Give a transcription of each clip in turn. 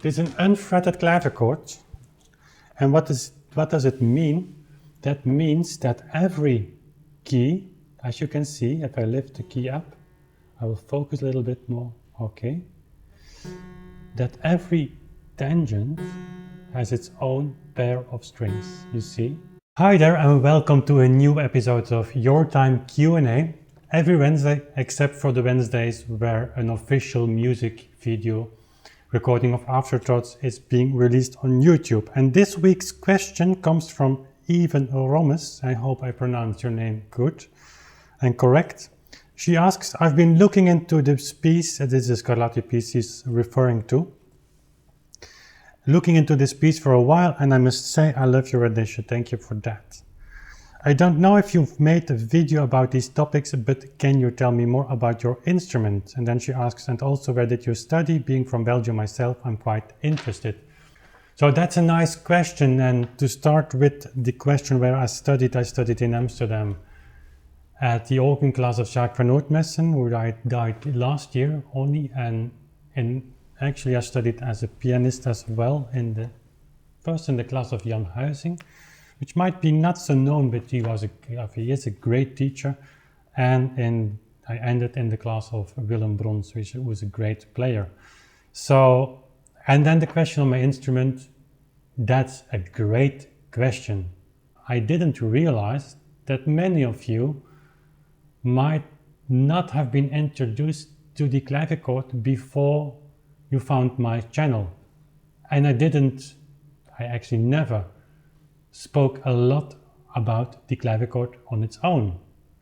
This is an unfretted clavichord. And what does it mean? That means that every key, as you can see, if I lift the key up, I will focus a little bit more, okay? That every tangent has its own pair of strings, you see? Hi there and welcome to a new episode of Your Time Q&A. Every Wednesday, except for the Wednesdays where an official music video recording of Afterthoughts is being released on YouTube. And this week's question comes from Eaven Rommes. I hope I pronounced your name good and correct. She asks, I've been looking into this piece, this is Scarlatti piece she's referring to. Looking into this piece for a while, and I must say I love your edition. Thank you for that. I don't know if you've made a video about these topics, but can you tell me more about your instrument? And then she asks, and also where did you study? Being from Belgium myself, I'm quite interested. So that's a nice question. And to start with the question where I studied in Amsterdam at the organ class of Jacques van Noortmessen, who died last year only. And actually I studied as a pianist as well, first in the class of Jan Huizing, which might be not so known, but he is a great teacher. And I ended in the class of Willem Brons, which was a great player. So, and then the question on my instrument, that's a great question. I didn't realize that many of you might not have been introduced to the clavichord before you found my channel. And I actually never spoke a lot about the clavichord on its own.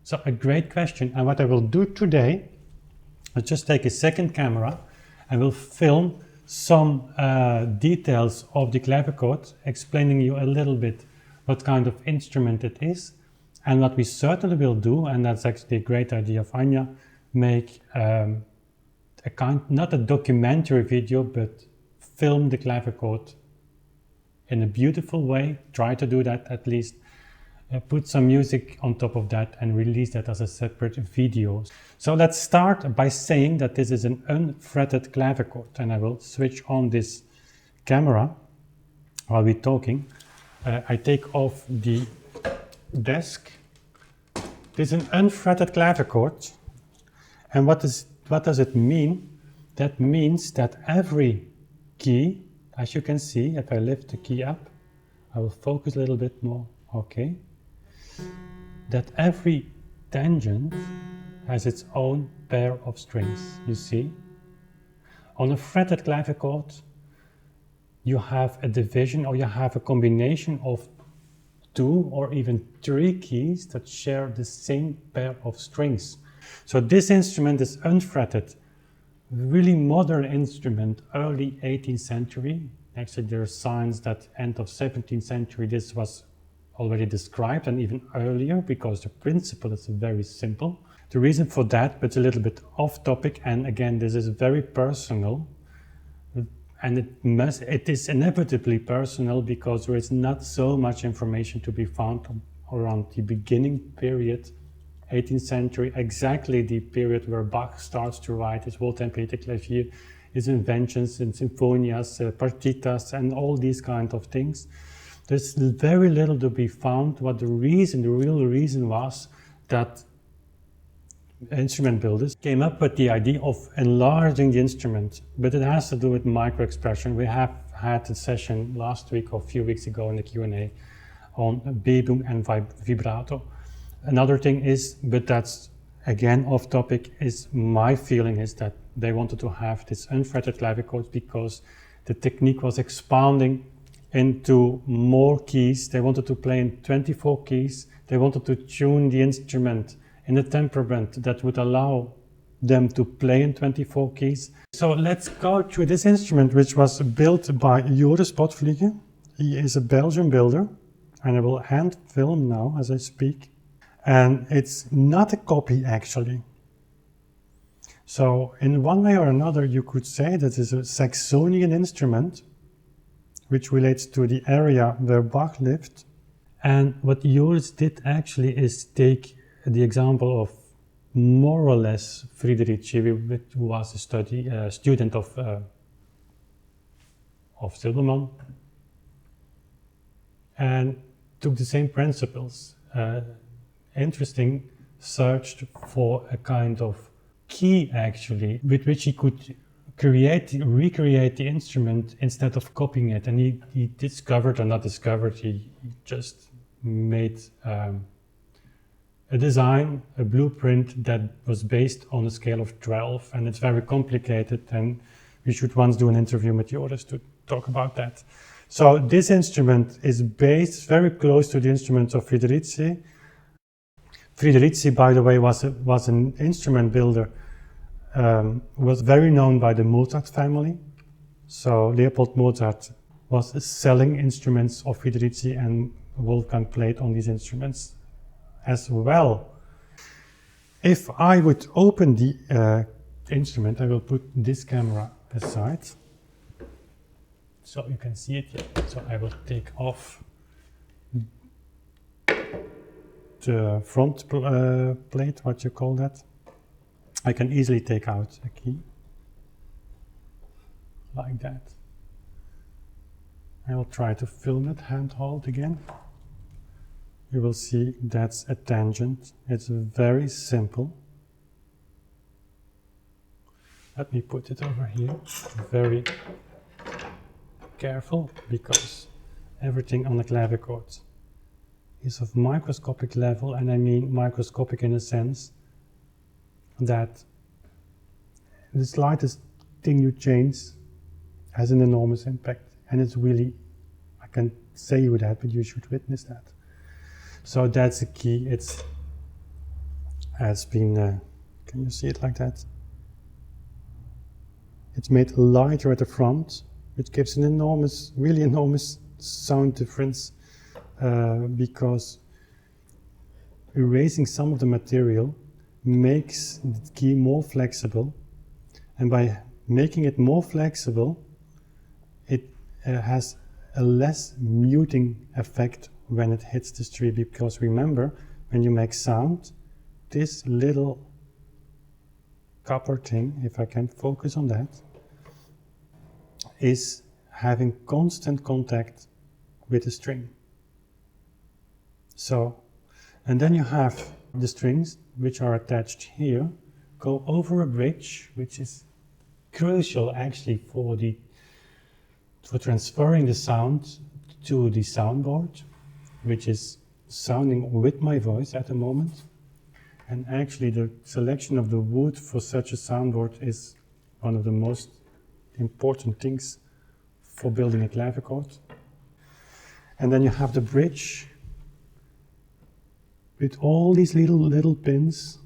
So a great question. And what I will do today, I'll just take a second camera and we'll film some details of the clavichord, explaining you a little bit what kind of instrument it is. And what we certainly will do, and that's actually a great idea of Anja, make not a documentary video, but film the clavichord in a beautiful way, try to do that at least, put some music on top of that and release that as a separate video. So let's start by saying that this is an unfretted clavichord, and I will switch on this camera while we're talking. I take off the desk. This is an unfretted clavichord, and what does it mean? That means that every key, as you can see, if I lift the key up, I will focus a little bit more, okay? That every tangent has its own pair of strings, you see? On a fretted clavichord, you have a division or you have a combination of 2 or even 3 keys that share the same pair of strings. So this instrument is unfretted. Really modern instrument, early 18th century. Actually, there are signs that end of 17th century this was already described, and even earlier, because the principle is very simple. The reason for that, but a little bit off topic, and again, this is very personal, and it is inevitably personal because there is not so much information to be found around the beginning period, 18th century, exactly the period where Bach starts to write his Wohltemperiertes Klavier, his inventions in sinfonias, partitas, and all these kind of things. There's very little to be found. What the real reason was that instrument builders came up with the idea of enlarging the instrument, but it has to do with micro-expression. We have had a session last week or a few weeks ago in the Q&A on beboom and vibrato. Another thing is, but that's again off topic, is my feeling is that they wanted to have this unfretted clavichord because the technique was expanding into more keys. They wanted to play in 24 keys. They wanted to tune the instrument in a temperament that would allow them to play in 24 keys. So let's go through this instrument, which was built by Joris Potvliegen. He is a Belgian builder, and I will hand film now as I speak. And it's not a copy actually. So in one way or another you could say that it's a Saxonian instrument which relates to the area where Bach lived. And what Joris did actually is take the example of more or less Friedrich, who was a student of of Silbermann, and took the same principles. Interesting, searched for a kind of key actually, with which he could recreate the instrument instead of copying it. And he discovered, or not discovered, he just made a design, a blueprint that was based on a scale of 12, and it's very complicated, and we should once do an interview with Joris to talk about that. So this instrument is based very close to the instruments of Federici. Federici, by the way, was an instrument builder, was very known by the Mozart family. So Leopold Mozart was selling instruments of Federici, and Wolfgang played on these instruments as well. If I would open the instrument, I will put this camera aside so you can see it here. So I will take off the front plate, what you call that. I can easily take out a key like that. I will try to film it handhold again. You will see that's a tangent. It's very simple. Let me put it over here. Very careful, because everything on the clavichord is of microscopic level, and I mean microscopic in a sense that the slightest thing you change has an enormous impact, and it's really, I can't say you that, but you should witness that. So that's the key. It has been, can you see it like that? It's made lighter at the front, which gives an enormous, really enormous sound difference, because erasing some of the material makes the key more flexible, and by making it more flexible, it has a less muting effect when it hits the string, because remember, when you make sound, this little copper thing, if I can focus on that, is having constant contact with the string. So, and then you have the strings which are attached here, go over a bridge, which is crucial actually for transferring the sound to the soundboard, which is sounding with my voice at the moment. And actually the selection of the wood for such a soundboard is one of the most important things for building a clavichord. And then you have the bridge with all these little pins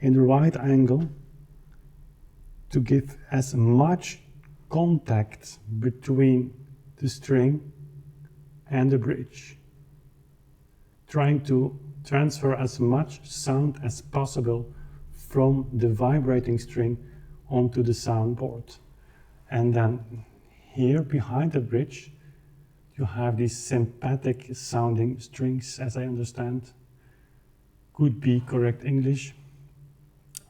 in the right angle to give as much contact between the string and the bridge, trying to transfer as much sound as possible from the vibrating string onto the soundboard. And then here behind the bridge you have these sympathetic sounding strings, as I understand, could be correct English,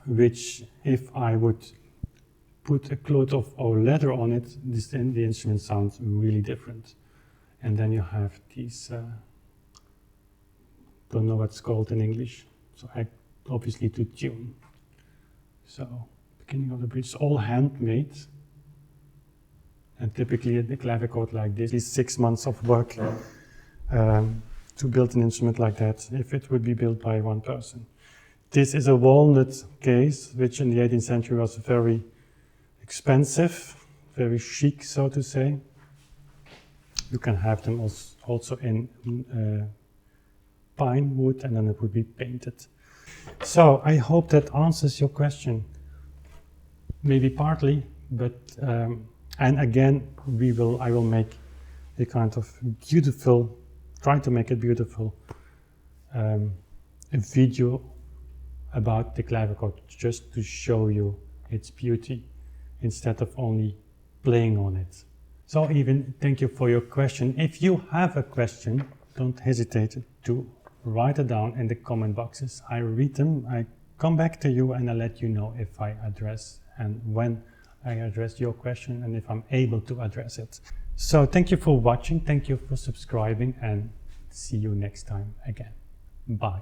which if I would put a cloth or leather on it, the instrument sounds really different. And then you have these, don't know what's called in English, so obviously to tune. So, beginning of the bridge, all handmade. And typically the clavichord like this is 6 months of work to build an instrument like that, if it would be built by one person. This is a walnut case, which in the 18th century was very expensive, very chic, so to say. You can have them also in pine wood, and then it would be painted. So I hope that answers your question. Maybe partly, but and again, I will make a kind of beautiful, try to make it beautiful, a video about the clavichord, just to show you its beauty instead of only playing on it. So Eaven, thank you for your question. If you have a question, don't hesitate to write it down in the comment boxes. I read them, I come back to you, and I let you know if I address and when I address your question and if I'm able to address it. So thank you for watching, thank you for subscribing, and see you next time again. Bye.